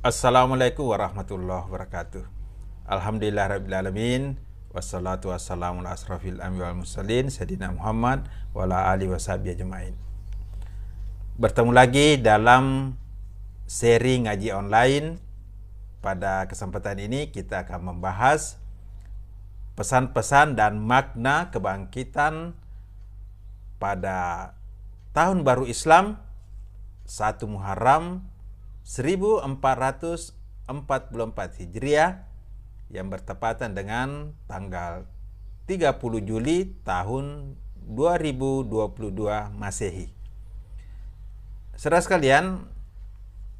Assalamualaikum warahmatullahi wabarakatuh. Alhamdulillahirrabbilalamin. Wassalatu wassalamu ala asrafil anbiya wal mursalin Sayyidina Muhammad wa ala alihi washabihi ajma'in. Bertemu lagi dalam seri ngaji online. Pada kesempatan ini kita akan membahas pesan-pesan dan makna kebangkitan pada tahun baru Islam 1 Muharram 1444 Hijriah yang bertepatan dengan tanggal 30 Juli tahun 2022 Masehi. Saudara sekalian,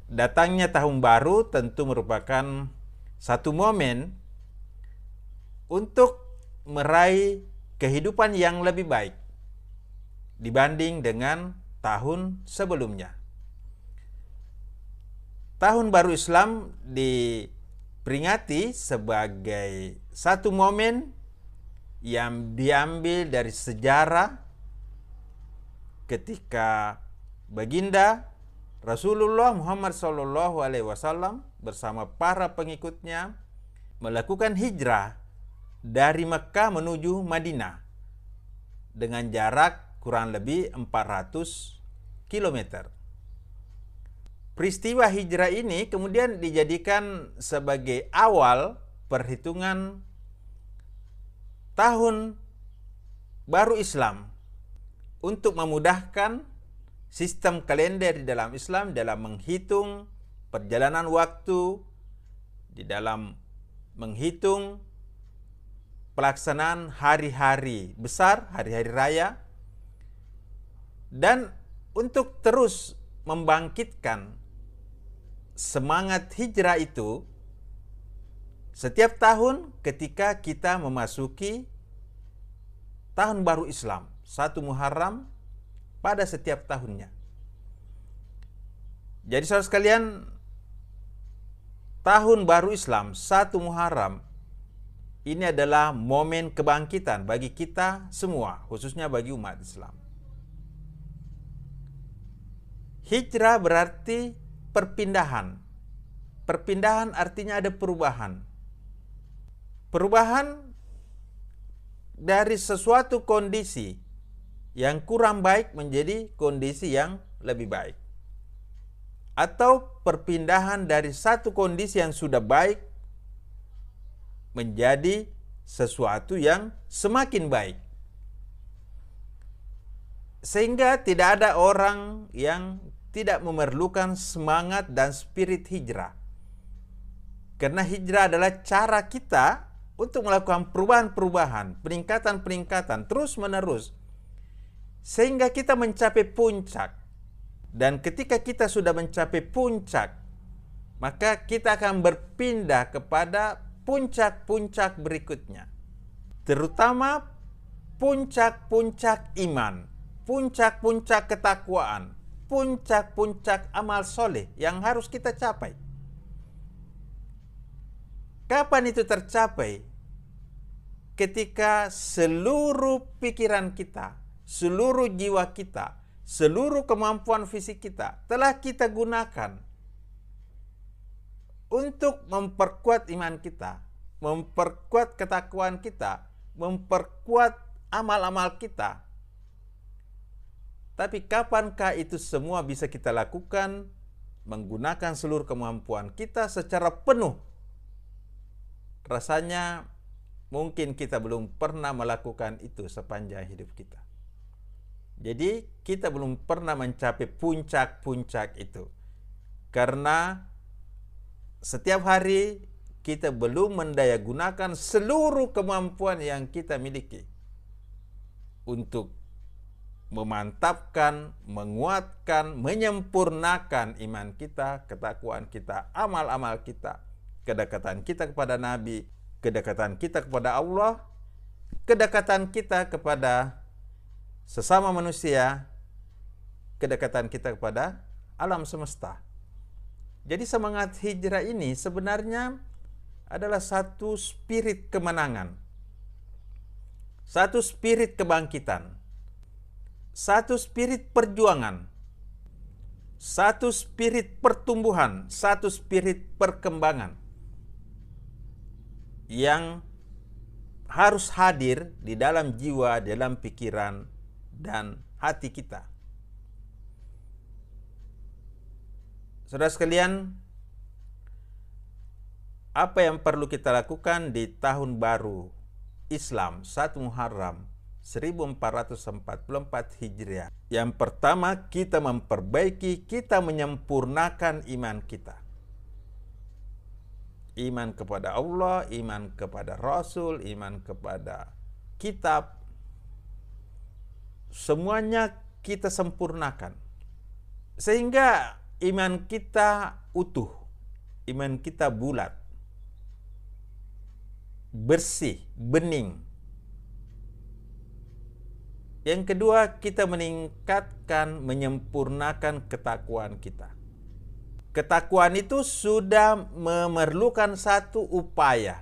datangnya tahun baru tentu merupakan satu momen untuk meraih kehidupan yang lebih baik dibanding dengan tahun sebelumnya. Tahun baru Islam diperingati sebagai satu momen yang diambil dari sejarah ketika baginda Rasulullah Muhammad SAW bersama para pengikutnya melakukan hijrah dari Mekah menuju Madinah dengan jarak kurang lebih 400 km. Peristiwa hijrah ini kemudian dijadikan sebagai awal perhitungan tahun baru Islam untuk memudahkan sistem kalender di dalam Islam dalam menghitung perjalanan waktu, di dalam menghitung pelaksanaan hari-hari besar, hari-hari raya, dan untuk terus membangkitkan semangat hijrah itu setiap tahun ketika kita memasuki tahun baru Islam 1 Muharram pada setiap tahunnya. Jadi saudara sekalian, tahun baru Islam 1 Muharram ini adalah momen kebangkitan bagi kita semua, khususnya bagi umat Islam. Hijrah berarti perpindahan. Perpindahan artinya ada perubahan. Perubahan dari sesuatu kondisi yang kurang baik menjadi kondisi yang lebih baik. Atau perpindahan dari satu kondisi yang sudah baik menjadi sesuatu yang semakin baik. Sehingga tidak ada orang yang tidak memerlukan semangat dan spirit hijrah. Karena hijrah adalah cara kita untuk melakukan perubahan-perubahan, peningkatan-peningkatan terus-menerus sehingga kita mencapai puncak. Dan ketika kita sudah mencapai puncak, maka kita akan berpindah kepada puncak-puncak berikutnya. Terutama puncak-puncak iman, puncak-puncak ketakwaan, puncak-puncak amal soleh yang harus kita capai. Kapan itu tercapai? Ketika seluruh pikiran kita, seluruh jiwa kita, seluruh kemampuan fisik kita telah kita gunakan untuk memperkuat iman kita, memperkuat ketakwaan kita, memperkuat amal-amal kita. Tapi kapankah itu semua bisa kita lakukan menggunakan seluruh kemampuan kita secara penuh? Rasanya mungkin kita belum pernah melakukan itu sepanjang hidup kita. Jadi kita belum pernah mencapai puncak-puncak itu. Karena setiap hari kita belum mendayagunakan seluruh kemampuan yang kita miliki untuk memantapkan, menguatkan, menyempurnakan iman kita, ketakwaan kita, amal-amal kita, kedekatan kita kepada Nabi, kedekatan kita kepada Allah, kedekatan kita kepada sesama manusia, kedekatan kita kepada alam semesta. Jadi semangat hijrah ini sebenarnya adalah satu spirit kemenangan, satu spirit kebangkitan, satu spirit perjuangan, satu spirit pertumbuhan, satu spirit perkembangan yang harus hadir di dalam jiwa, dalam pikiran, dan hati kita. Saudara sekalian, apa yang perlu kita lakukan di tahun baru Islam 1 Muharram 1444 Hijriah? Yang pertama, kita memperbaiki, kita menyempurnakan iman kita. Iman kepada Allah, iman kepada Rasul, iman kepada kitab. Semuanya kita sempurnakan. Sehingga iman kita utuh, iman kita bulat, bersih, bening. Yang kedua, kita meningkatkan, menyempurnakan ketakwaan kita. Ketakwaan itu sudah memerlukan satu upaya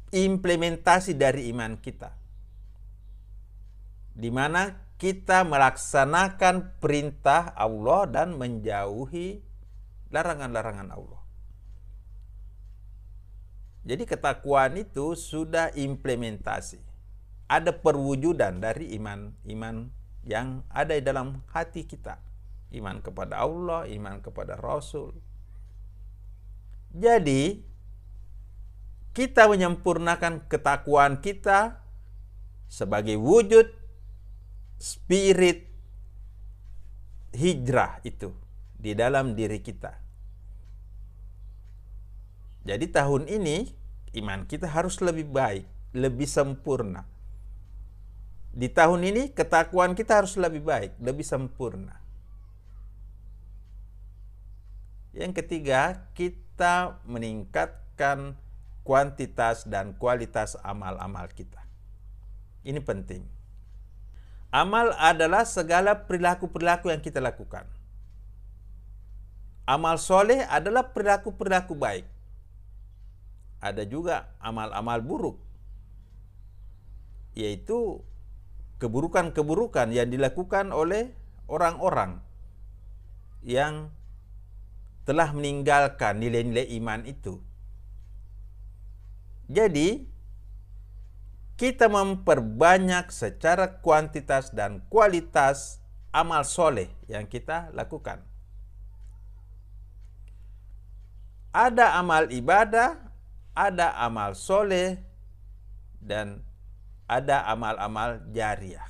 implementasi dari iman kita, di mana kita melaksanakan perintah Allah dan menjauhi larangan-larangan Allah. Jadi ketakwaan itu sudah implementasi. Ada perwujudan dari iman yang ada di dalam hati kita. Iman kepada Allah, iman kepada Rasul. Jadi, kita menyempurnakan ketakwaan kita sebagai wujud spirit hijrah itu di dalam diri kita. Jadi tahun ini iman kita harus lebih baik, lebih sempurna. Di tahun ini ketakwaan kita harus lebih baik, lebih sempurna. Yang ketiga, kita meningkatkan kuantitas dan kualitas amal-amal kita. Ini penting. Amal adalah segala perilaku-perilaku yang kita lakukan. Amal soleh adalah perilaku-perilaku baik. Ada juga amal-amal buruk, yaitu keburukan-keburukan yang dilakukan oleh orang-orang yang telah meninggalkan nilai-nilai iman itu. Jadi, kita memperbanyak secara kuantitas dan kualitas amal soleh yang kita lakukan. Ada amal ibadah, ada amal soleh, dan ada amal-amal jariah.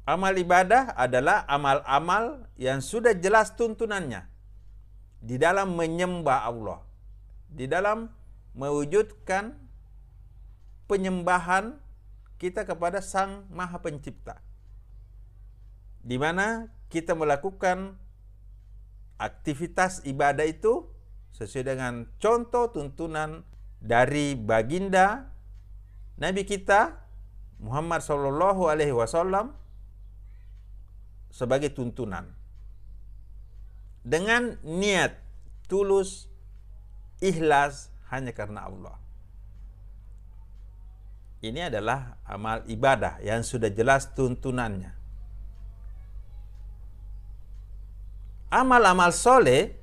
Amal ibadah adalah amal-amal yang sudah jelas tuntunannya di dalam menyembah Allah, di dalam mewujudkan penyembahan kita kepada Sang Maha Pencipta, di mana kita melakukan aktivitas ibadah itu sesuai dengan contoh tuntunan dari baginda Nabi kita Muhammad SAW sebagai tuntunan. Dengan niat tulus, ikhlas hanya karena Allah. Ini adalah amal ibadah yang sudah jelas tuntunannya. Amal-amal soleh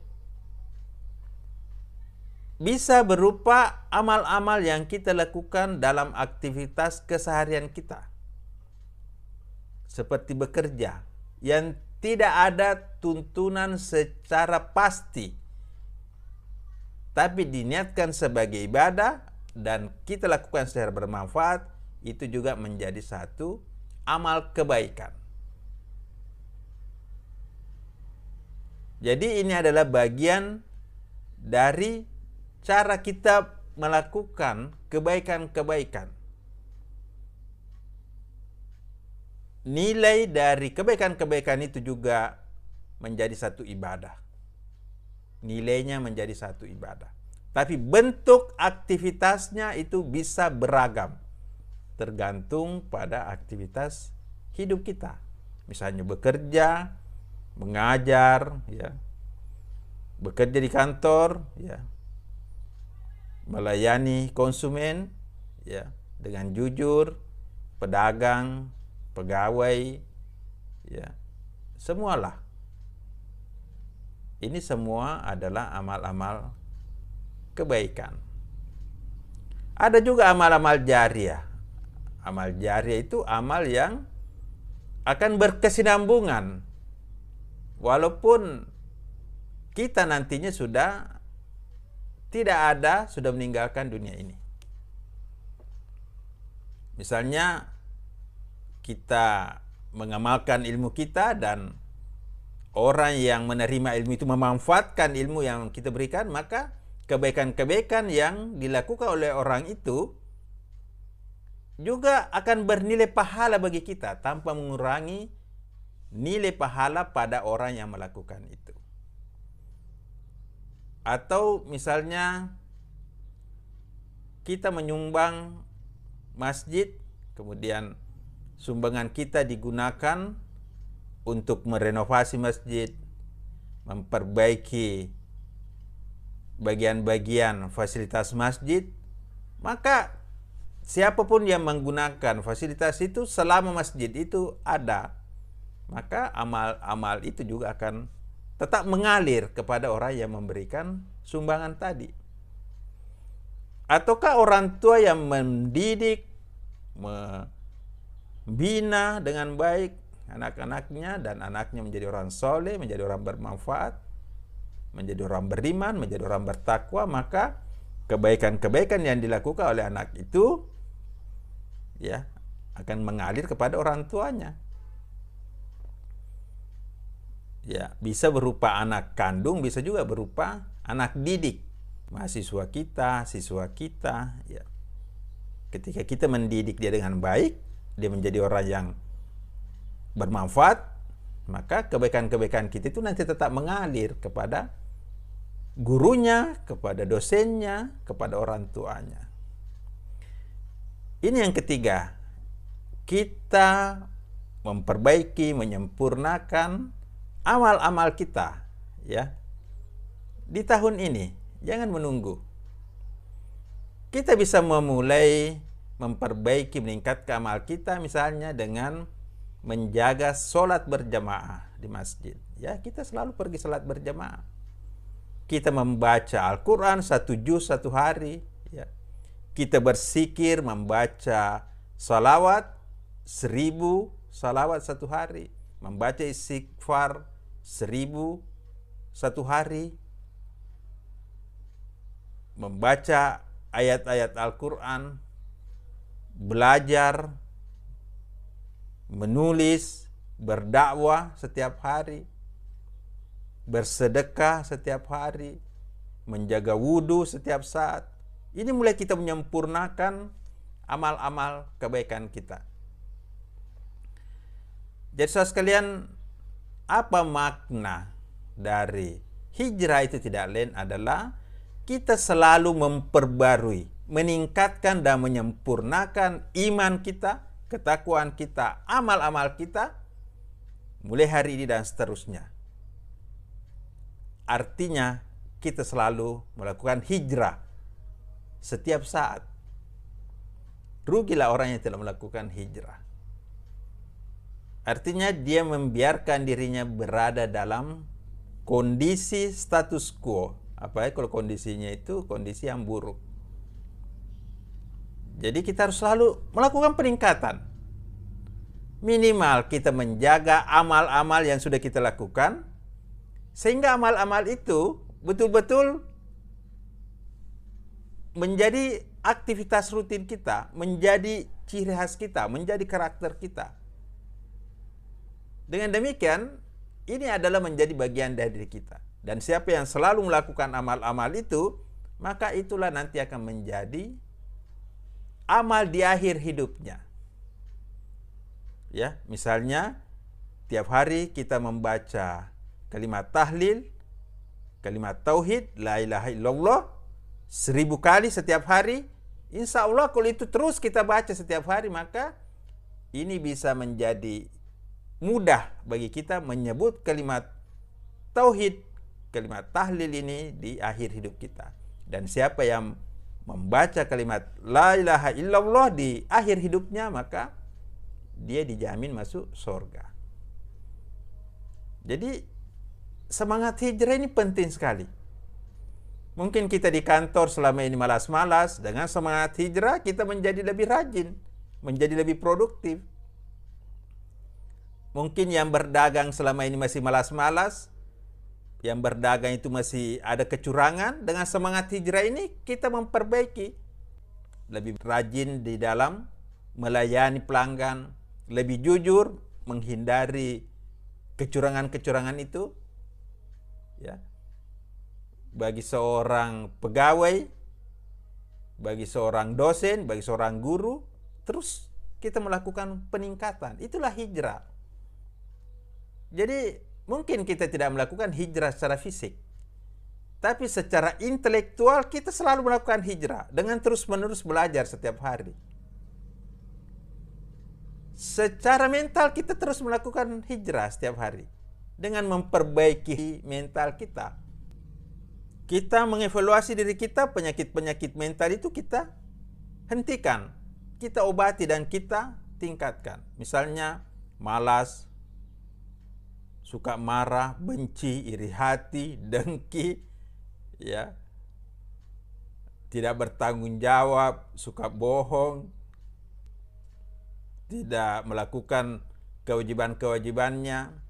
bisa berupa amal-amal yang kita lakukan dalam aktivitas keseharian kita. Seperti bekerja, yang tidak ada tuntunan secara pasti, tapi diniatkan sebagai ibadah dan kita lakukan secara bermanfaat, itu juga menjadi satu amal kebaikan. Jadi ini adalah bagian dari cara kita melakukan kebaikan-kebaikan. Nilai dari kebaikan-kebaikan itu juga menjadi satu ibadah. Nilainya menjadi satu ibadah. Tapi bentuk aktivitasnya itu bisa beragam, tergantung pada aktivitas hidup kita. Misalnya bekerja, mengajar, ya, bekerja di kantor, ya, melayani konsumen, ya, dengan jujur, pedagang, pegawai, ya, semualah. Ini semua adalah amal-amal kebaikan. Ada juga amal-amal jariah. Amal jariah itu amal yang akan berkesinambungan walaupun kita nantinya sudah tidak ada, sudah meninggalkan dunia ini. Misalnya kita mengamalkan ilmu kita dan orang yang menerima ilmu itu memanfaatkan ilmu yang kita berikan, maka kebaikan-kebaikan yang dilakukan oleh orang itu juga akan bernilai pahala bagi kita tanpa mengurangi nilai pahala pada orang yang melakukan itu. Atau misalnya kita menyumbang masjid, kemudian sumbangan kita digunakan untuk merenovasi masjid, memperbaiki bagian-bagian fasilitas masjid, maka siapapun yang menggunakan fasilitas itu selama masjid itu ada, maka amal-amal itu juga akan tetap mengalir kepada orang yang memberikan sumbangan tadi. Ataukah orang tua yang mendidik, membina dengan baik anak-anaknya dan anaknya menjadi orang soleh, menjadi orang bermanfaat, menjadi orang beriman, menjadi orang bertakwa, maka kebaikan-kebaikan yang dilakukan oleh anak itu ya akan mengalir kepada orang tuanya. Ya, bisa berupa anak kandung, bisa juga berupa anak didik, mahasiswa kita, siswa kita, ya. Ketika kita mendidik dia dengan baik, dia menjadi orang yang bermanfaat, maka kebaikan-kebaikan kita itu nanti tetap mengalir kepada gurunya, kepada dosennya, kepada orang tuanya. Ini yang ketiga, kita memperbaiki, menyempurnakan amal-amal kita, ya. Di tahun ini, jangan menunggu. Kita bisa memulai memperbaiki, meningkatkan amal kita misalnya dengan menjaga sholat berjamaah di masjid. Ya, kita selalu pergi sholat berjamaah. Kita membaca Al-Quran 1 juz 1 hari. Ya. Kita bersikir, membaca salawat 1000 salawat 1 hari. Membaca istighfar 1000 1 hari. Membaca ayat-ayat Al-Quran. Belajar, menulis, berdakwah setiap hari, bersedekah setiap hari, menjaga wudhu setiap saat. Ini mulai kita menyempurnakan amal-amal kebaikan kita. Jadi saudara sekalian, apa makna dari hijrah itu tidak lain adalah kita selalu memperbarui, meningkatkan dan menyempurnakan iman kita, ketakwaan kita, amal-amal kita, mulai hari ini dan seterusnya. Artinya, kita selalu melakukan hijrah setiap saat. Rugilah orang yang tidak melakukan hijrah. Artinya, dia membiarkan dirinya berada dalam kondisi status quo. Apalagi kalau kondisinya itu kondisi yang buruk. Jadi kita harus selalu melakukan peningkatan. Minimal kita menjaga amal-amal yang sudah kita lakukan, sehingga amal-amal itu betul-betul menjadi aktivitas rutin kita, menjadi ciri khas kita, menjadi karakter kita. Dengan demikian, ini adalah menjadi bagian dari diri kita. Dan siapa yang selalu melakukan amal-amal itu, maka itulah nanti akan menjadi amal di akhir hidupnya. Ya, misalnya tiap hari kita membaca kalimat tahlil, kalimat tauhid, la ilaha illallah 1000 kali setiap hari. Insya Allah kalau itu terus kita baca setiap hari, maka ini bisa menjadi mudah bagi kita menyebut kalimat tauhid, kalimat tahlil ini di akhir hidup kita. Dan siapa yang membaca kalimat la ilaha illallah di akhir hidupnya, maka dia dijamin masuk surga. Jadi semangat hijrah ini penting sekali. Mungkin kita di kantor selama ini malas-malas, dengan semangat hijrah kita menjadi lebih rajin, menjadi lebih produktif. Mungkin yang berdagang selama ini masih malas-malas, yang berdagang itu masih ada kecurangan, dengan semangat hijrah ini kita memperbaiki. Lebih rajin di dalam melayani pelanggan, lebih jujur, menghindari kecurangan-kecurangan itu. Ya. Bagi seorang pegawai, bagi seorang dosen, bagi seorang guru, terus kita melakukan peningkatan. Itulah hijrah. Jadi mungkin kita tidak melakukan hijrah secara fisik, tapi secara intelektual kita selalu melakukan hijrah dengan terus-menerus belajar setiap hari. Secara mental kita terus melakukan hijrah setiap hari dengan memperbaiki mental kita. Kita mengevaluasi diri kita, penyakit-penyakit mental itu kita hentikan, kita obati dan kita tingkatkan. Misalnya malas, suka marah, benci, iri hati, dengki, ya, tidak bertanggung jawab, suka bohong, tidak melakukan kewajiban-kewajibannya.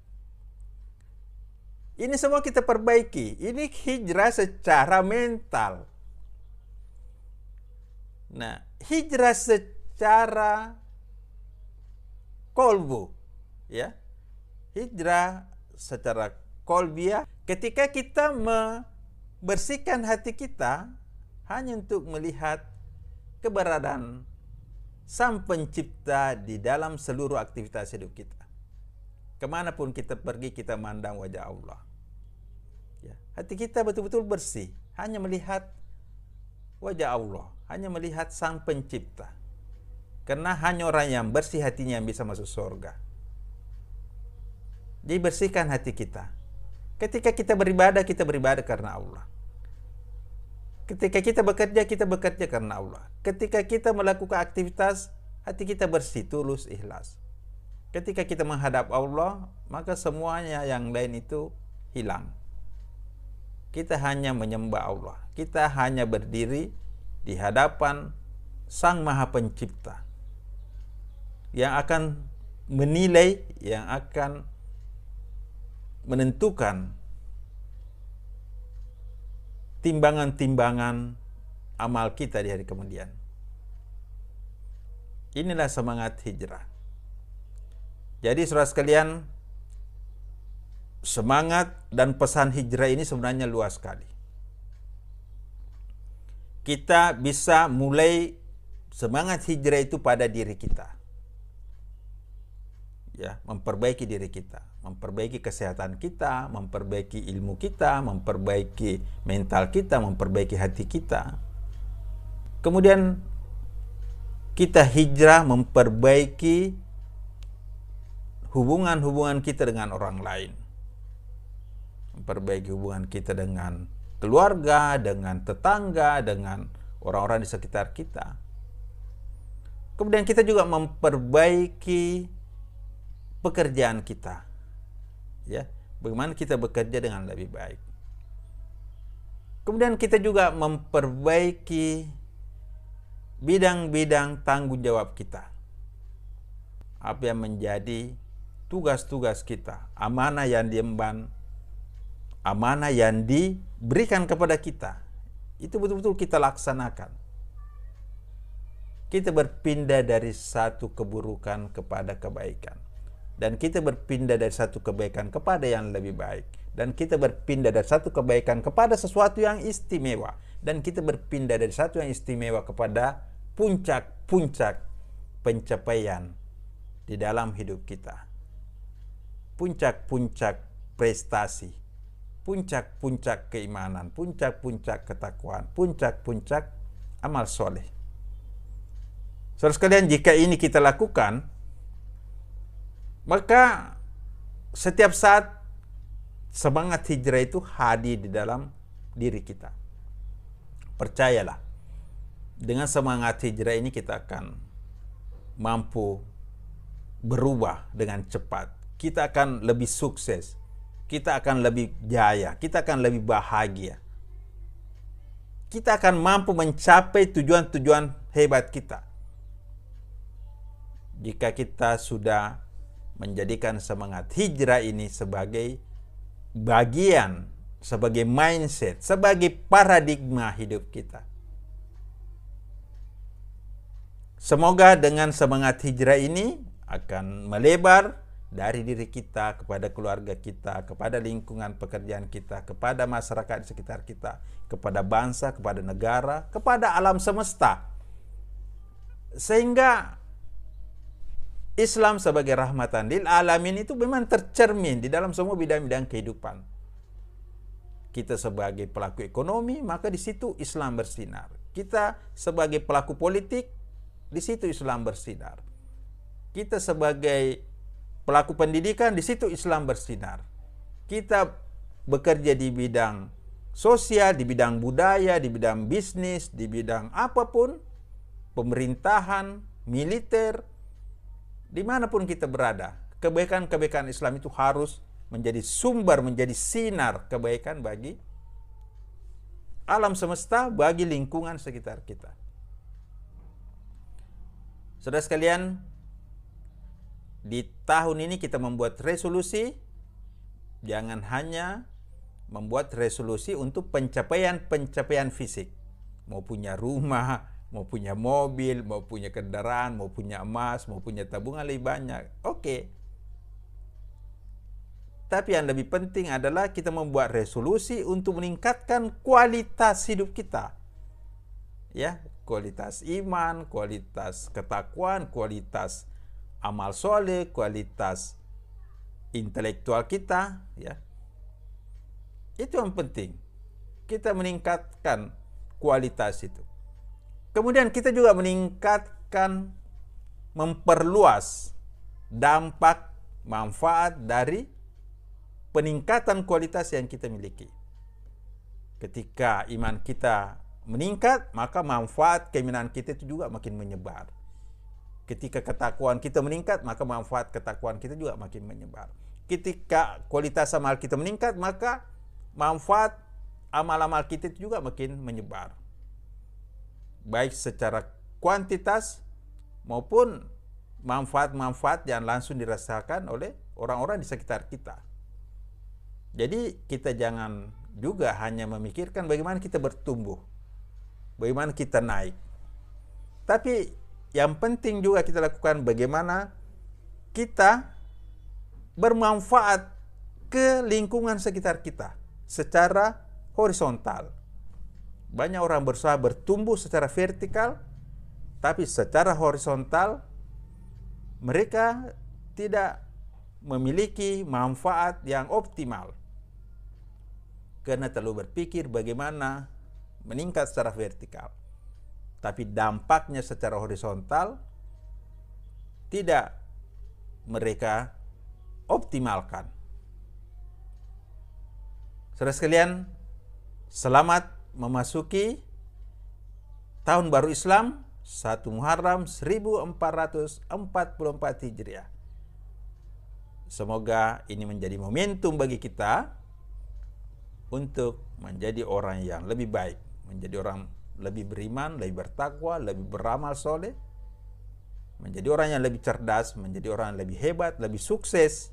Ini semua kita perbaiki. Ini hijrah secara mental. Nah, hijrah secara kolbu, ya. Hijrah secara kolbiah ketika kita membersihkan hati kita hanya untuk melihat keberadaan Sang Pencipta di dalam seluruh aktivitas hidup kita. Kemanapun kita pergi, kita mandang wajah Allah. Ya, hati kita betul-betul bersih, hanya melihat wajah Allah, hanya melihat Sang Pencipta. Karena hanya orang yang bersih hatinya yang bisa masuk surga. Dibersihkan hati kita. Ketika kita beribadah karena Allah. Ketika kita bekerja karena Allah. Ketika kita melakukan aktivitas, hati kita bersih, tulus, ikhlas. Ketika kita menghadap Allah, maka semuanya yang lain itu hilang. Kita hanya menyembah Allah. Kita hanya berdiri di hadapan Sang Maha Pencipta yang akan menilai, yang akan menentukan timbangan-timbangan amal kita di hari kemudian. Inilah semangat hijrah. Jadi saudara sekalian, semangat dan pesan hijrah ini sebenarnya luas sekali. Kita bisa mulai semangat hijrah itu pada diri kita. Ya, memperbaiki diri kita, memperbaiki kesehatan kita, memperbaiki ilmu kita, memperbaiki mental kita, memperbaiki hati kita. Kemudian kita hijrah memperbaiki hubungan-hubungan kita dengan orang lain. Memperbaiki hubungan kita dengan keluarga, dengan tetangga, dengan orang-orang di sekitar kita. Kemudian kita juga memperbaiki pekerjaan kita. Ya, bagaimana kita bekerja dengan lebih baik. Kemudian kita juga memperbaiki bidang-bidang tanggung jawab kita. Apa yang menjadi tugas-tugas kita, amanah yang diemban, amanah yang diberikan kepada kita, itu betul-betul kita laksanakan. Kita berpindah dari satu keburukan kepada kebaikan. Dan kita berpindah dari satu kebaikan kepada yang lebih baik. Dan kita berpindah dari satu kebaikan kepada sesuatu yang istimewa. Dan kita berpindah dari satu yang istimewa kepada puncak-puncak pencapaian di dalam hidup kita. Puncak-puncak prestasi. Puncak-puncak keimanan. Puncak-puncak ketakwaan. Puncak-puncak amal soleh. Saudara sekalian, jika ini kita lakukan, maka setiap saat semangat hijrah itu hadir di dalam diri kita. Percayalah, dengan semangat hijrah ini kita akan mampu berubah dengan cepat. Kita akan lebih sukses. kita akan lebih jaya, kita akan lebih bahagia. Kita akan mampu mencapai tujuan-tujuan hebat kita. Jika kita sudah menjadikan semangat hijrah ini sebagai bagian, sebagai mindset, sebagai paradigma hidup kita. Semoga dengan semangat hijrah ini akan melebar dari diri kita kepada keluarga kita, kepada lingkungan pekerjaan kita, kepada masyarakat di sekitar kita, kepada bangsa, kepada negara, kepada alam semesta. Sehingga Islam sebagai rahmatan lil alamin itu memang tercermin di dalam semua bidang-bidang kehidupan. Kita sebagai pelaku ekonomi, maka di situ Islam bersinar. Kita sebagai pelaku politik, di situ Islam bersinar. Kita sebagai pelaku pendidikan, di situ Islam bersinar. Kita bekerja di bidang sosial, di bidang budaya, di bidang bisnis, di bidang apapun, pemerintahan, militer, dimanapun kita berada, kebaikan-kebaikan Islam itu harus menjadi sumber, menjadi sinar kebaikan bagi alam semesta, bagi lingkungan sekitar kita. Saudara sekalian, di tahun ini kita membuat resolusi, jangan hanya membuat resolusi untuk pencapaian fisik. Mau punya rumah, mau punya mobil, mau punya kendaraan, mau punya emas, mau punya tabungan lebih banyak. Oke. Tapi yang lebih penting adalah kita membuat resolusi untuk meningkatkan kualitas hidup kita. Ya, kualitas iman, kualitas ketakwaan, kualitas amal soleh, kualitas intelektual kita, ya. Itu yang penting. Kita meningkatkan kualitas itu. Kemudian kita juga meningkatkan, memperluas dampak manfaat dari peningkatan kualitas yang kita miliki. Ketika iman kita meningkat, maka manfaat keimanan kita itu juga makin menyebar. Ketika ketakwaan kita meningkat, maka manfaat ketakwaan kita juga makin menyebar. Ketika kualitas amal kita meningkat, maka manfaat amal-amal kita itu juga makin menyebar. Baik secara kuantitas maupun manfaat-manfaat yang langsung dirasakan oleh orang-orang di sekitar kita. Jadi kita jangan juga hanya memikirkan bagaimana kita bertumbuh, bagaimana kita naik. Tapi yang penting juga kita lakukan bagaimana kita bermanfaat ke lingkungan sekitar kita secara horizontal. Banyak orang berusaha bertumbuh secara vertikal, tapi secara horizontal mereka tidak memiliki manfaat yang optimal. Karena terlalu berpikir bagaimana meningkat secara vertikal. Tapi dampaknya secara horizontal tidak mereka optimalkan. Saudara sekalian, selamat memasuki tahun baru Islam 1 Muharram 1444 Hijriah. Semoga ini menjadi momentum bagi kita untuk menjadi orang yang lebih baik, menjadi orang lebih beriman, lebih bertakwa, lebih beramal soleh, menjadi orang yang lebih cerdas, menjadi orang yang lebih hebat, lebih sukses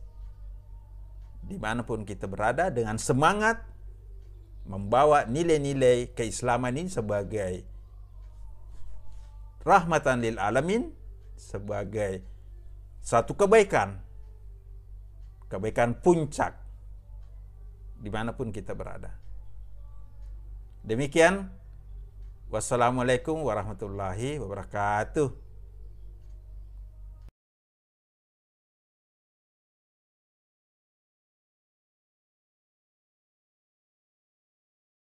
dimanapun kita berada, dengan semangat membawa nilai-nilai keislaman ini sebagai rahmatan lil alamin, sebagai satu kebaikan puncak dimanapun kita berada. Demikian, wassalamualaikum warahmatullahi wabarakatuh.